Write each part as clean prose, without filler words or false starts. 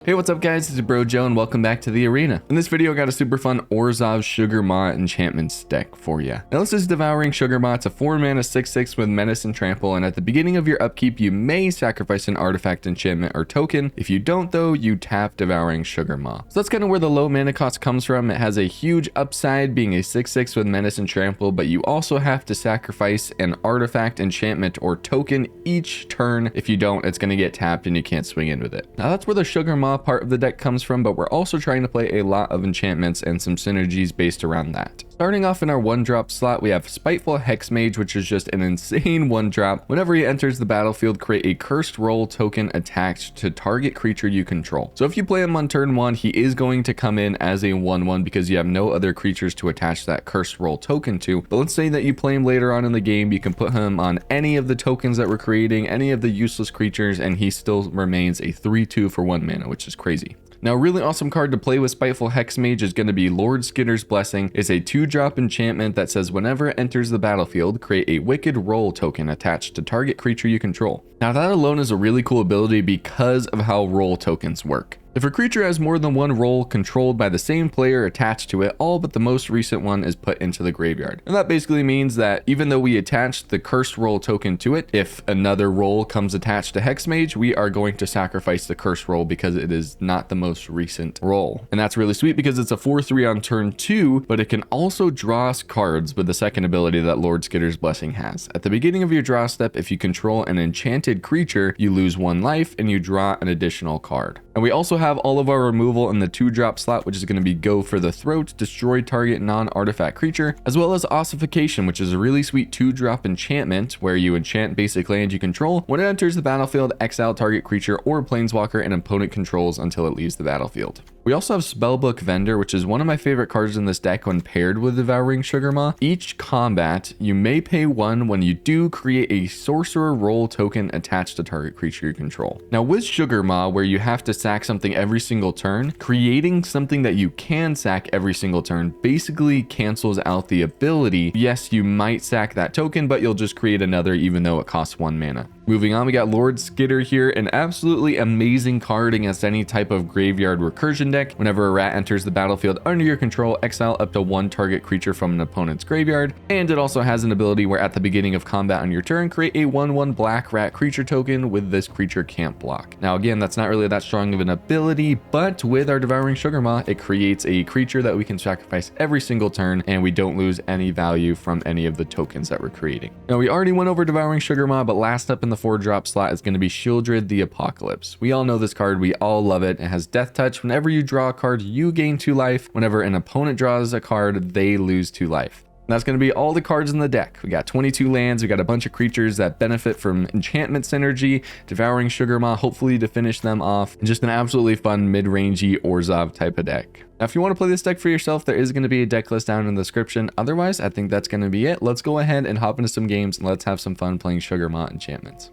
Hey, what's up guys, it's Bro Joe and welcome back to the arena. In this video I got a super fun Orzhov Sugarmaw Enchantments deck for you. Now this is Devouring Sugarmaw. It's a 4 mana 6/6 with Menace and Trample, and at the beginning of your upkeep you may sacrifice an artifact, enchantment, or token. If you don't though, you tap Devouring Sugarmaw. So that's kind of where the low mana cost comes from. It has a huge upside being a 6/6 with Menace and Trample, but you also have to sacrifice an artifact, enchantment, or token each turn. If you don't, it's going to get tapped and you can't swing in with it. Now that's where the Sugarmaw part of the deck comes from, but we're also trying to play a lot of enchantments and some synergies based around that. Starting off in our 1-drop slot, we have Spiteful Hexmage, which is just an insane 1-drop. Whenever he enters the battlefield, create a cursed role token attached to target creature you control. So if you play him on turn 1, he is going to come in as a 1/1 because you have no other creatures to attach that cursed role token to. But let's say that you play him later on in the game, you can put him on any of the tokens that we're creating, any of the useless creatures, and he still remains a 3/2 for 1 mana, which is crazy. Now, a really awesome card to play with Spiteful Hexmage is going to be Lord Skitter's Blessing. It's a 2-drop enchantment that says whenever it enters the battlefield, create a Wicked Roll token attached to target creature you control. Now, that alone is a really cool ability because of how roll tokens work. If a creature has more than one role controlled by the same player attached to it, all but the most recent one is put into the graveyard. And that basically means that even though we attached the cursed role token to it, if another role comes attached to Hexmage, we are going to sacrifice the cursed role because it is not the most recent role. And that's really sweet because it's a 4/3 on turn 2, but it can also draw us cards with the second ability that Lord Skitter's Blessing has. At the beginning of your draw step, if you control an enchanted creature, you lose 1 life and you draw an additional card. And we also have all of our removal in the 2-drop slot, which is going to be Go for the Throat, destroy target non-artifact creature, as well as Ossification, which is a really sweet 2-drop enchantment where you enchant basic land you control. When it enters the battlefield, exile target creature or planeswalker an opponent controls until it leaves the battlefield. We also have Spellbook Vendor, which is one of my favorite cards in this deck when paired with Devouring Sugarmaw. Each combat, you may pay 1 when you do create a sorcerer role token attached to target creature you control. Now with Sugarmaw, where you have to sack something every single turn, creating something that you can sack every single turn basically cancels out the ability. Yes, you might sack that token, but you'll just create another even though it costs 1 mana. Moving on, we got Lord Skitter here, an absolutely amazing card against any type of graveyard recursion deck. Whenever a rat enters the battlefield under your control, exile up to 1 target creature from an opponent's graveyard. And it also has an ability where at the beginning of combat on your turn, create a 1/1 black rat creature token with this creature can't block. Now again, that's not really that strong of an ability, but with our Devouring Sugarmaw, it creates a creature that we can sacrifice every single turn and we don't lose any value from any of the tokens that we're creating. Now we already went over Devouring Sugarmaw, but last up in the 4-drop slot is going to be Sheoldred the Apocalypse. We all know this card, we all love it. It has Death Touch. Whenever you draw a card, you gain 2 life. Whenever an opponent draws a card, they lose 2 life. And that's going to be all the cards in the deck. We got 22 lands, we got a bunch of creatures that benefit from enchantment synergy, Devouring Sugarmaw, hopefully to finish them off, and just an absolutely fun mid-rangey Orzhov type of deck. Now, if you want to play this deck for yourself, there is going to be a deck list down in the description. Otherwise, I think that's going to be it. Let's go ahead and hop into some games and let's have some fun playing Sugarmaw enchantments.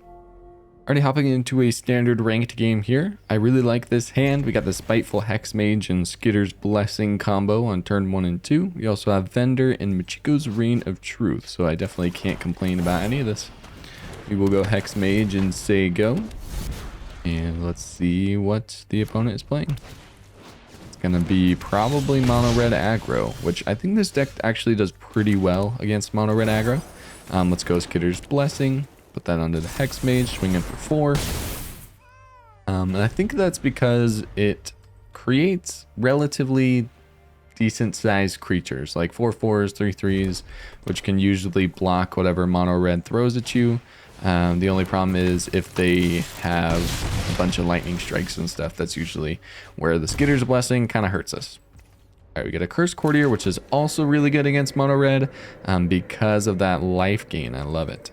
Already hopping into a standard ranked game here. I really like this hand. We got the Spiteful Hexmage and Skitter's Blessing combo on turn 1 and 2. We also have Vendor and Michiko's Reign of Truth, so I definitely can't complain about any of this. We will go Hexmage and say go. And let's see what the opponent is playing. It's gonna be probably mono red aggro, which I think this deck actually does pretty well against mono red aggro. Let's go Skitter's Blessing. Put that onto the Hexmage, swing in for 4. And I think that's because it creates relatively decent sized creatures, like 4/4s, 3/3s, which can usually block whatever mono red throws at you. The only problem is if they have a bunch of lightning strikes and stuff, that's usually where the Skitter's Blessing kind of hurts us. All right, we get a Cursed Courtier, which is also really good against mono red because of that life gain. I love it.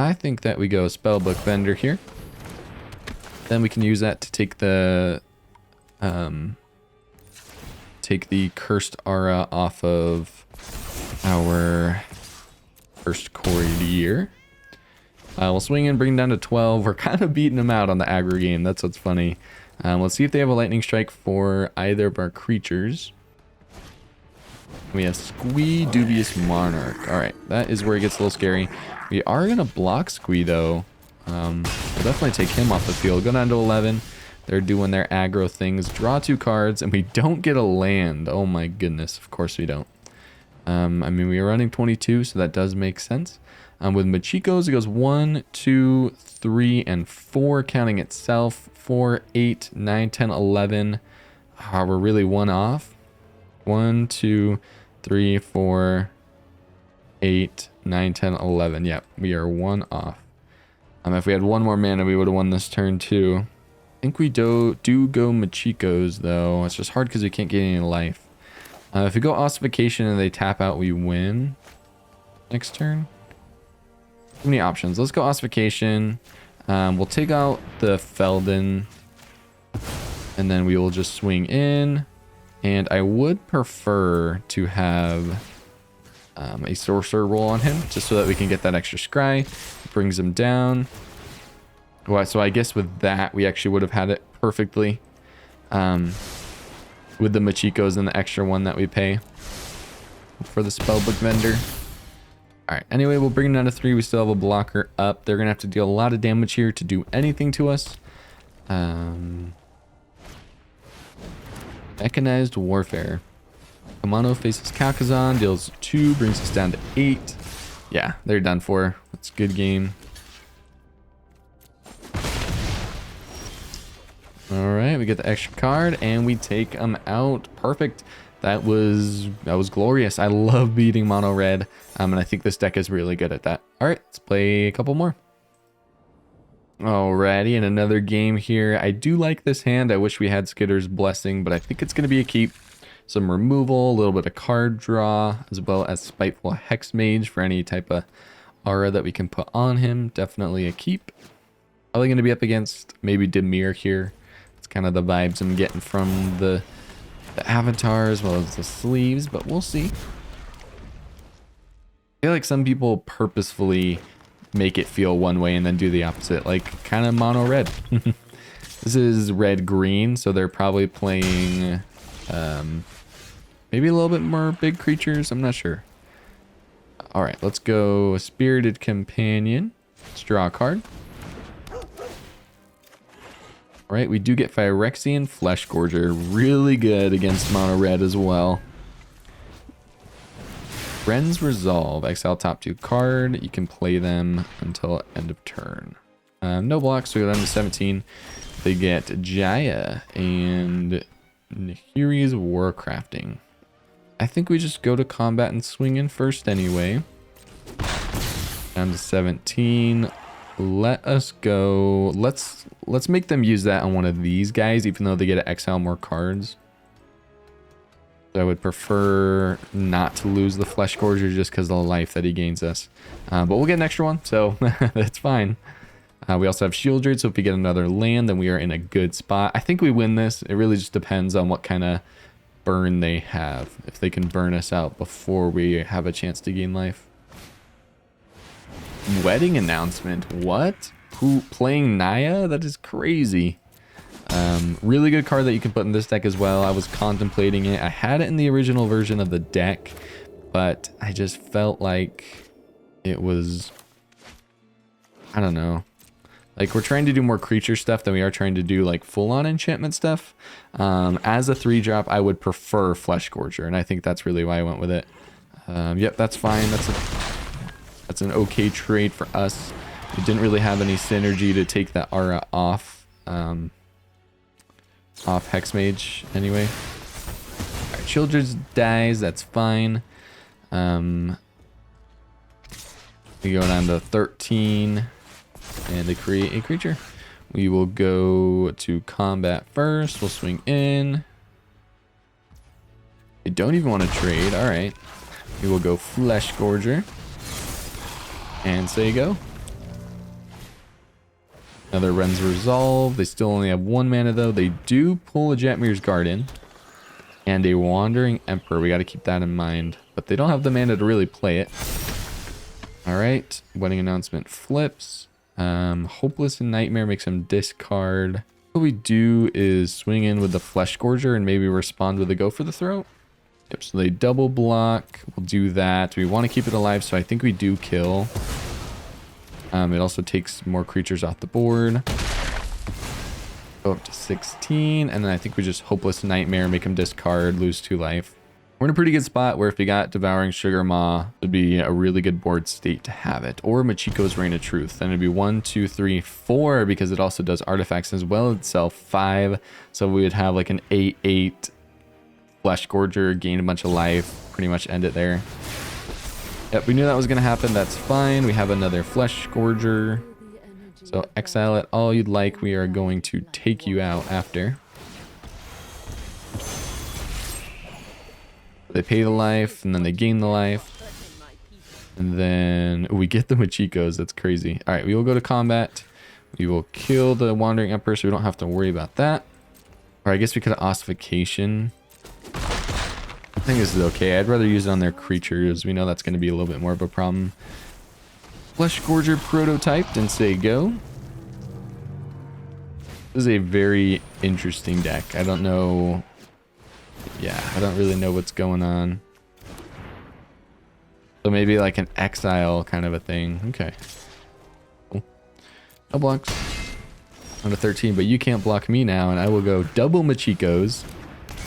I think that we go Spellbook Vendor here. Then we can use that to take the Cursed Aura off of our Cursed Courtier. We'll swing in, bring down to 12. We're kind of beating them out on the aggro game. That's what's funny. Let's see if they have a lightning strike for either of our creatures. We have Squee, Dubious Monarch. All right, that is where it gets a little scary. We are going to block Squee, though. We'll definitely take him off the field. Go down to 11. They're doing their aggro things. Draw 2 cards, and we don't get a land. Oh my goodness. Of course we don't. I mean, we are running 22, so that does make sense. With Michiko's, it goes 1, 2, 3, and 4, counting itself. 4, 8, 9, 10, 11. We're really 1 off. 1, 2, 3, 4, 8, 9, 10, 11. Yep, we are 1 off. If we had 1 more mana, we would have won this turn too. I think we do go Michiko's though. It's just hard because we can't get any life. If we go Ossification and they tap out, we win next turn. Too many options. Let's go Ossification. We'll take out the Feldon, and then we will just swing in. And I would prefer to have a sorcerer roll on him, just so that we can get that extra scry. Brings him down. Well, so I guess with that, we actually would have had it perfectly. With the Michiko's and the extra 1 that we pay for the Spellbook Vendor. Alright, anyway, we'll bring it down to 3. We still have a blocker up. They're going to have to deal a lot of damage here to do anything to us. Mechanized Warfare. Kamano faces Kakazan, deals 2, brings us down to 8. Yeah, they're done for. That's a good game. Alright, we get the extra card, and we take them out. Perfect. That was glorious. I love beating mono red, and I think this deck is really good at that. Alright, let's play a couple more. Alrighty, in another game here. I do like this hand. I wish we had Skitter's Blessing, but I think it's going to be a keep. Some removal, a little bit of card draw, as well as Spiteful Hexmage for any type of aura that we can put on him. Definitely a keep. Probably going to be up against maybe Mire here. It's kind of the vibes I'm getting from the avatar as well as the sleeves, but we'll see. I feel like some people purposefully make it feel one way and then do the opposite, like kind of mono red. This is red green, so they're probably playing maybe a little bit more big creatures. I'm not sure. All right, let's go Spirited Companion. Let's draw a card. All right, we do get Phyrexian Fleshgorger. Really good against mono red as well. Friends Resolve. Exile top 2 card. You can play them until end of turn. No blocks, so we go down to 17. They get Jaya and Nahiri's Warcrafting. I think we just go to combat and swing in first anyway. Down to 17. Let us go. Let's make them use that on one of these guys, even though they get to exile more cards. So I would prefer not to lose the Fleshgorger just because of the life that he gains us. But we'll get an extra one, so that's fine. We also have Sheoldred, so if we get another land, then we are in a good spot. I think we win this. It really just depends on what kind of burn they have. If they can burn us out before we have a chance to gain life. Wedding announcement. What? Who playing Naya? That is crazy. Really good card that you can put in this deck as well. I was contemplating it. I had it in the original version of the deck, but I just felt like it was, I don't know. Like, we're trying to do more creature stuff than we are trying to do like full-on enchantment stuff. As a 3-drop, I would prefer Fleshgorger, and I think that's really why I went with it. Yep, that's fine. That's an okay trade for us. We didn't really have any synergy to take that aura off Hexmage anyway. Alright, Sheoldred dies, that's fine. We go down to 13 and they create a creature. We will go to combat first. We'll swing in. They don't even want to trade. Alright. We will go Fleshgorger. And say go. Another Ren's Resolve. They still only have 1 mana though. They do pull a Jetmir's Garden and a Wandering Emperor. We got to keep that in mind. But they don't have the mana to really play it. Alright. Wedding Announcement flips. Hopeless and Nightmare makes him discard. What we do is swing in with the Fleshgorger and maybe respond with a Go for the Throat. Yep, so they double block. We'll do that. We want to keep it alive, so I think we do kill. It also takes more creatures off the board. go up to 16, and then I think we just Hopeless Nightmare, make him discard, lose 2 life. We're in a pretty good spot where if we got Devouring Sugarmaw, it would be a really good board state to have it. Or Michiko's Reign of Truth. Then it'd be 1, 2, 3, 4, because it also does artifacts as well itself, 5. So we would have like an 8/8 Fleshgorger, gain a bunch of life, pretty much end it there. Yep, we knew that was going to happen. That's fine. We have another Fleshgorger. So exile it all you'd like. We are going to take you out after. They pay the life, and then they gain the life. And then we get the Michikos. That's crazy. All right, we will go to combat. We will kill the Wandering Emperor, so we don't have to worry about that. Or I guess we could have Ossification. I think this is okay. I'd rather use it on their creatures. We know that's going to be a little bit more of a problem. Fleshgorger prototyped and say go. This is a very interesting deck. I don't know. Yeah, I don't really know what's going on. So maybe like an exile kind of a thing. Okay. Cool. No blocks. On a 13, but you can't block me now, and I will go double Michikos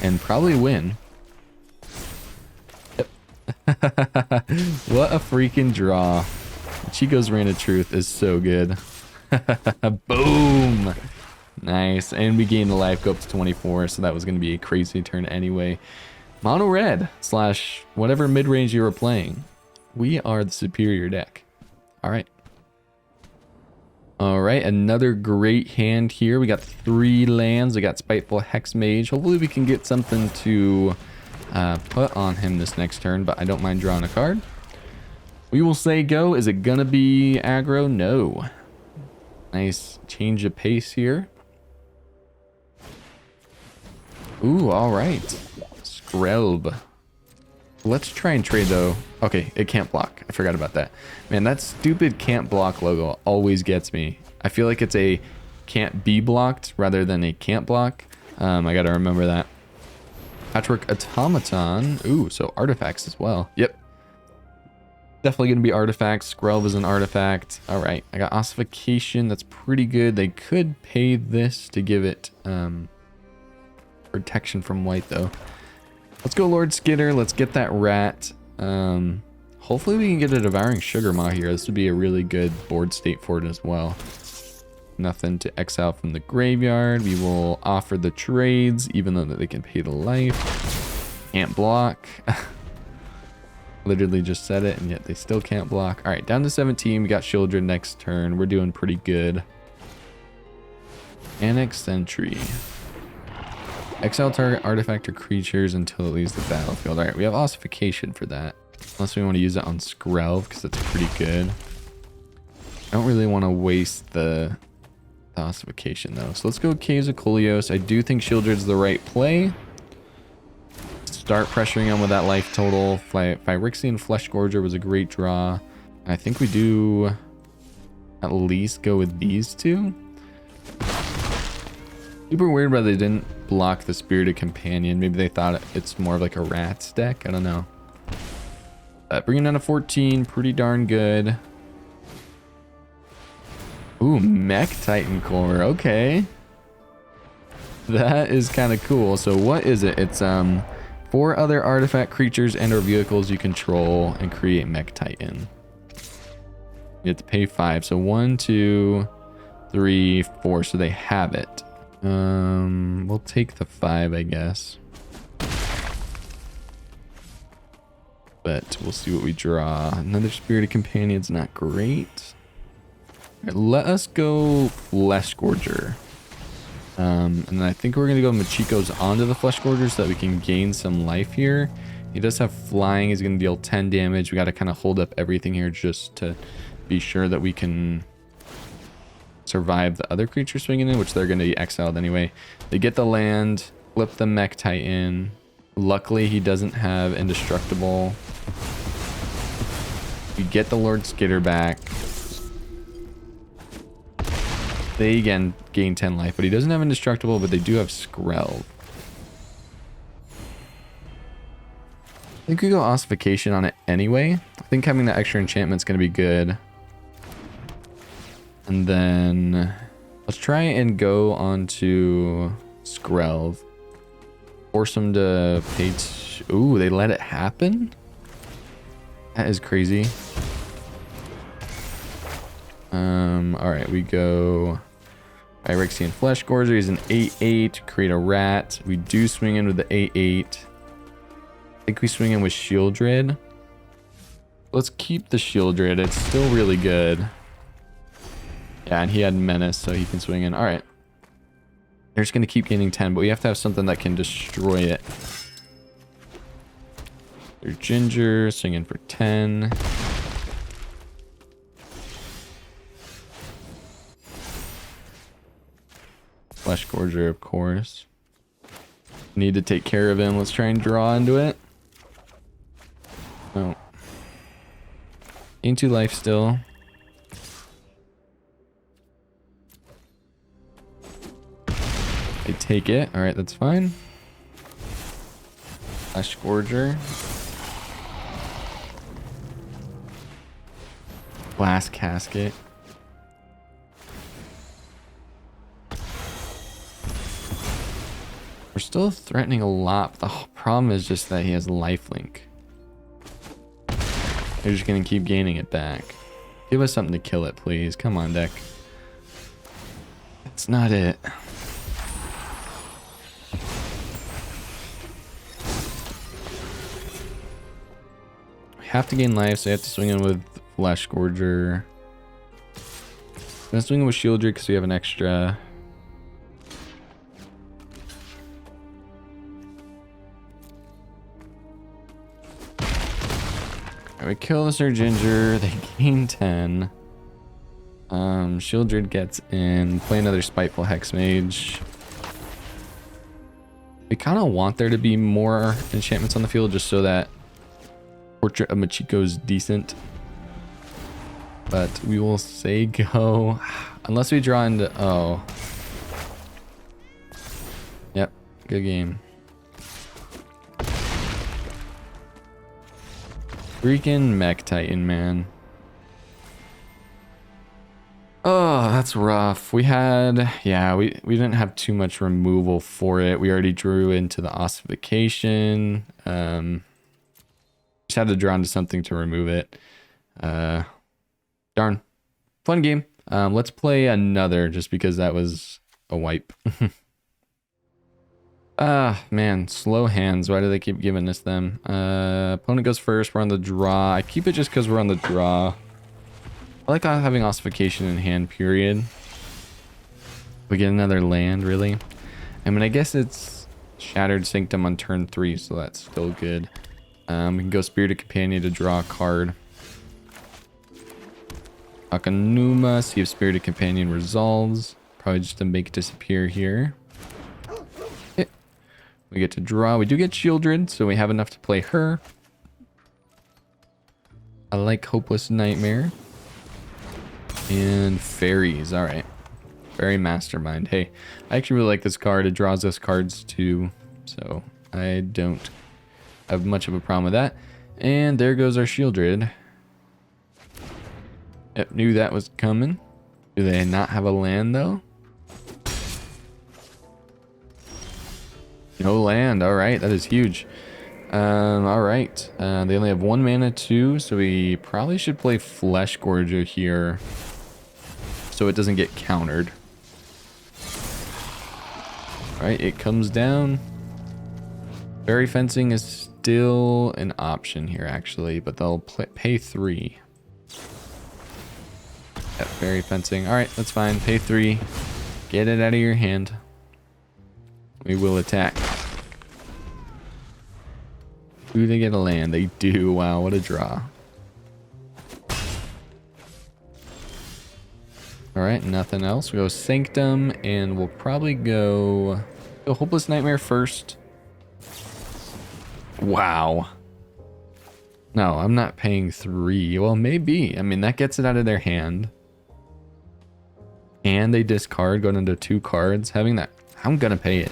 and probably win. Yep. What a freaking draw. Michiko's Reign of Truth is so good. Boom! Nice. And we gain the life, go up to 24, so that was going to be a crazy turn anyway. Mono red / whatever mid-range you were playing. We are the superior deck. Alright. Alright, another great hand here. We got 3 lands. We got Spiteful Hexmage. Hopefully we can get something to put on him this next turn, but I don't mind drawing a card. We will say go. Is it going to be aggro? No. Nice change of pace here. Ooh, all right. Skrelb. Let's try and trade though. Okay, it can't block. I forgot about that. Man, that stupid can't block logo always gets me. I feel like it's a can't be blocked rather than a can't block. I gotta remember that. Patchwork Automaton. Ooh, so artifacts as well. Yep. Definitely gonna be artifacts. Skrelb is an artifact. All right, I got Ossification. That's pretty good. They could pay this to give it protection from white though. Let's go Lord Skitter. Let's get that rat. Hopefully we can get a Devouring Sugarmaw here. This would be a really good board state for it as well. Nothing to exile from the graveyard. We will offer the trades, even though they can pay the life. Can't block. Literally just said it, and yet they still can't block. All right, down to 17. We got Sheoldred next turn. We're doing pretty good. Annex Sentry. Exile target artifact or creatures until it leaves the battlefield. All right, we have Ossification for that. Unless we want to use it on Skrelv, because that's pretty good. I don't really want to waste the Ossification, though. So let's go Caves of Koilos. I do think Sheoldred's the right play. Start pressuring him with that life total. Phyrexian Fleshgorger was a great draw. I think we do at least go with these two. Super weird why they didn't block the Spirited Companion. Maybe they thought it's more of like a rats deck. I don't know. Bringing down a 14, pretty darn good. Ooh, Mech Titan Core. Okay. That is kind of cool. So what is it? It's 4 other artifact creatures and or vehicles you control and create Mech Titan. You have to pay 5. So 1, 2, 3, 4. So they have it. We'll take the 5, I guess. But we'll see what we draw. Another Spirited Companion's not great. Right, let us go Fleshgorger. And then I think we're going to go Michiko's onto the Fleshgorger so that we can gain some life here. He does have flying. He's going to deal 10 damage. We got to kind of hold up everything here just to be sure that we can survive the other creature swinging in, which they're going to be exiled anyway. They get the land, flip the Mech Titan. Luckily, he doesn't have Indestructible. We get the Lord Skitter back. They again gain 10 life, but he doesn't have Indestructible, but they do have Skrelv. I think we go Ossification on it anyway. I think having that extra enchantment is going to be good. And then Let's try and go on to Skrelv. Force him to pay. Ooh, they let it happen? That is crazy. Alright, we go Phyrexian Fleshgorger. He's an 8/8. Create a rat. We do swing in with the 8/8. I think we swing in with Sheoldred. Let's keep the Sheoldred. It's still really good. Yeah, and he had Menace, so he can swing in. Alright. They're just going to keep gaining 10, but we have to have something that can destroy it. They're Ginger, swing in for 10. Fleshgorger, of course. Need to take care of him. Let's try and draw into it. Oh. Gain 2 life still. They take it. Alright, that's fine. Fleshgorger. Glass casket. We're still threatening a lot. The whole problem is just that he has lifelink. They're just gonna keep gaining it back. Give us something to kill it, please. Come on, deck. That's not it. We have to gain life, so we have to swing in with Fleshgorger. I'm gonna swing in with Sheoldred because we have an extra. We kill the Sir Ginger, they gain 10. Sheoldred gets in, play another Spiteful Hexmage. We kind of want there to be more enchantments on the field just so that Portrait of Michiko is decent. But we will say go, unless we draw into, oh. Yep, good game. Freaking Mech Titan, man. Oh, that's rough. We had, yeah, we didn't have too much removal for it. We already drew into the Ossification. Just had to draw into something to remove it. Darn. Fun game. Let's play another just because that was a wipe. Ah, man, slow hands. Why do they keep giving us them? Opponent goes first. We're on the draw. I keep it just because we're on the draw. I like having Ossification in hand, period. We get another land, really. I mean, I guess it's Shattered Sanctum on turn 3, so that's still good. We can go Spirited Companion to draw a card. Takenuma, see if Spirited Companion resolves. Probably just to make it disappear here. We get to draw. We do get Sheoldred, so we have enough to play her. I like Hopeless Nightmare. And Fairies. Alright. Fairy Mastermind. Hey, I actually really like this card. It draws us cards too. So I don't have much of a problem with that. And there goes our Sheoldred. Yep, knew that was coming. Do they not have a land though? No land. All right, that is huge. All right, they only have 1 mana too, so we probably should play Fleshgorger here so it doesn't get countered. All right, it comes down. Fairy Fencing is still an option here actually, but they'll pay 3. Yep, Fairy Fencing. All right, that's fine. Pay 3. Get it out of your hand. We will attack. Do they get a land? They do. Wow, what a draw. Alright, nothing else. We go Sanctum, and we'll probably go Hopeless Nightmare first. Wow. No, I'm not paying 3. Well, maybe. I mean, that gets it out of their hand. And they discard, going into 2 cards. Having that, I'm gonna pay it.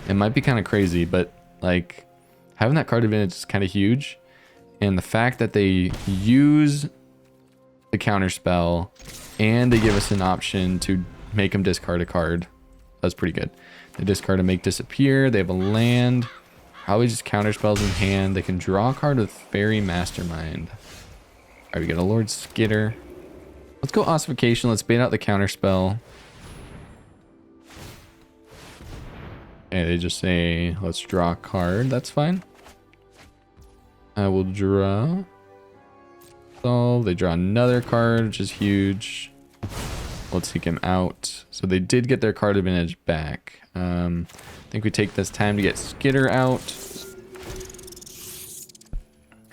It might be kind of crazy, but like having that card advantage is kind of huge. And the fact that they use the counter spell and they give us an option to make them discard a card. That's pretty good. They discard and make disappear. They have a land. Probably just counter spells in hand. They can draw a card with Fairy Mastermind. All right, we got a Lord Skitter. Let's go Ossification. Let's bait out the counter spell. Okay, they just say, let's draw a card. That's fine. I will draw. Solve. They draw another card, which is huge. Let's take him out. So they did get their card advantage back. I think we take this time to get Skitter out.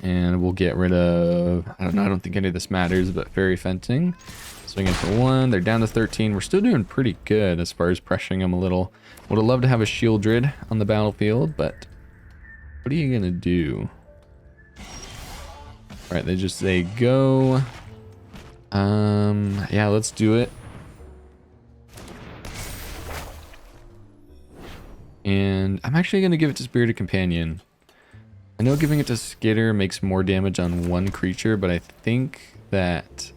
And we'll get rid of, I don't know, I don't think any of this matters, but Fairy Fencing. Swing into 1. They're down to 13. We're still doing pretty good as far as pressuring them a little. Would have loved to have a Sheoldred on the battlefield, but what are you going to do? All right, they just say go. Yeah, let's do it. And I'm actually going to give it to Spirited Companion. I know giving it to Skitter makes more damage on one creature, but I think that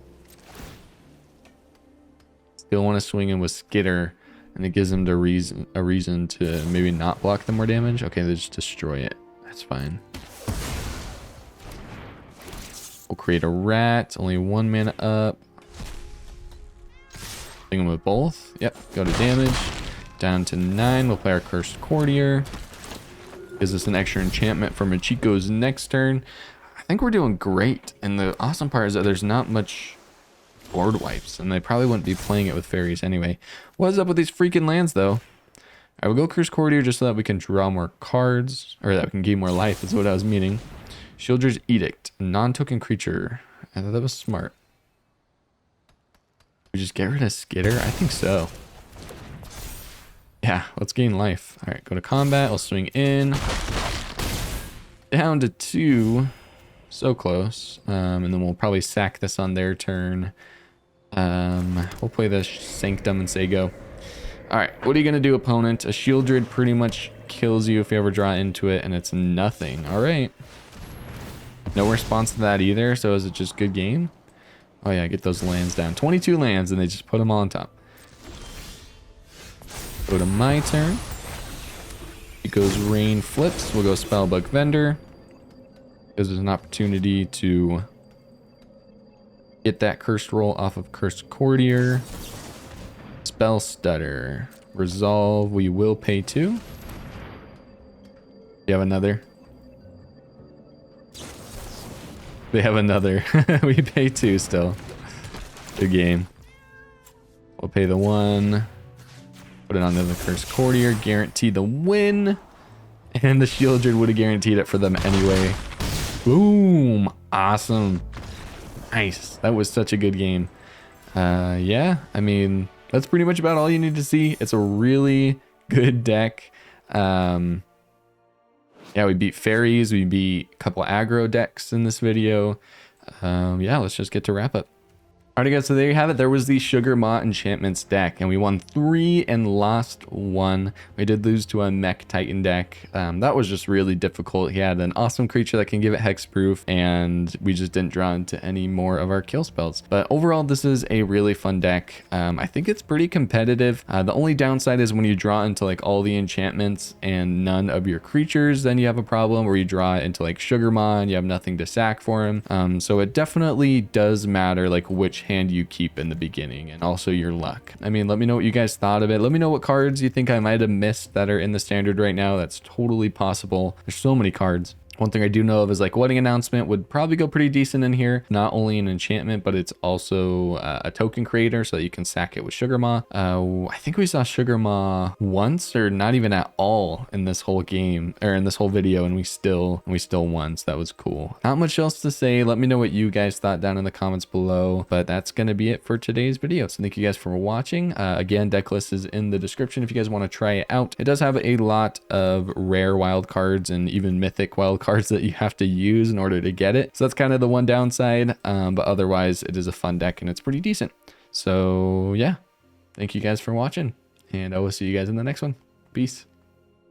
still want to swing in with Skitter, and it gives them a reason to maybe not block them more damage. Okay, they just destroy it. That's fine. We'll create a rat. Only 1 mana up. Swing them with both. Yep, go to damage. Down to 9. We'll play our Cursed Courtier. Gives us an extra enchantment for Michiko's next turn. I think we're doing great. And the awesome part is that there's not much board wipes, and they probably wouldn't be playing it with fairies anyway. What's up with these freaking lands, though? I will go Cursed Courtier just so that we can draw more cards, or that we can gain more life, is what I was meaning. Sheoldred's Edict, non-token creature. I thought that was smart. We just get rid of Skitter? I think so. Yeah, let's gain life. All right, go to combat. We'll swing in. Down to 2. So close. And then we'll probably sack this on their turn. We'll play the Sanctum and say go. All right, what are you going to do, opponent? A Sheoldred pretty much kills you if you ever draw into it, and it's nothing. All right. No response to that either, so is it just good game? Oh yeah, get those lands down. 22 lands, and they just put them all on top. Go to my turn. It goes Rain flips. We'll go Spellbook Vendor. Because there's an opportunity to get that cursed roll off of Cursed Courtier. Spell Stutter. Resolve. We will pay 2. You have another? They have another. We pay 2 still. Good game. We'll pay the 1. Put it on the Cursed Courtier. Guarantee the win. And the Sheoldred would have guaranteed it for them anyway. Boom. Awesome. Nice. That was such a good game. Yeah, I mean, that's pretty much about all you need to see. It's a really good deck. Yeah, we beat fairies. We beat a couple aggro decks in this video. Yeah, let's just get to wrap up. Alright guys, so there you have it. There was the Sugarmaw Enchantments deck, and we won 3 and lost 1. We did lose to a Mech Titan deck. That was just really difficult. He had an awesome creature that can give it hexproof, and we just didn't draw into any more of our kill spells. But overall, this is a really fun deck. I think it's pretty competitive. The only downside is when you draw into like all the enchantments and none of your creatures, then you have a problem where you draw into like Sugarmaw and you have nothing to sack for him. So it definitely does matter like which hand you keep in the beginning, and also your luck. I mean, let me know what you guys thought of it. Let me know what cards you think I might have missed that are in the standard right now. That's totally possible. There's so many cards. One thing I do know of is like Wedding Announcement would probably go pretty decent in here. Not only an enchantment, but it's also a token creator so that you can sack it with Sugarmaw. I think we saw Sugarmaw once or not even at all in this whole game or in this whole video, and we still won. So that was cool. Not much else to say. Let me know what you guys thought down in the comments below, but that's going to be it for today's video. So thank you guys for watching. Again, deck list is in the description if you guys want to try it out. It does have a lot of rare wild cards and even mythic wild cards that you have to use in order to get it. So that's kind of the one downside, but otherwise it is a fun deck and it's pretty decent. So yeah, thank you guys for watching, and I will see you guys in the next one. Peace.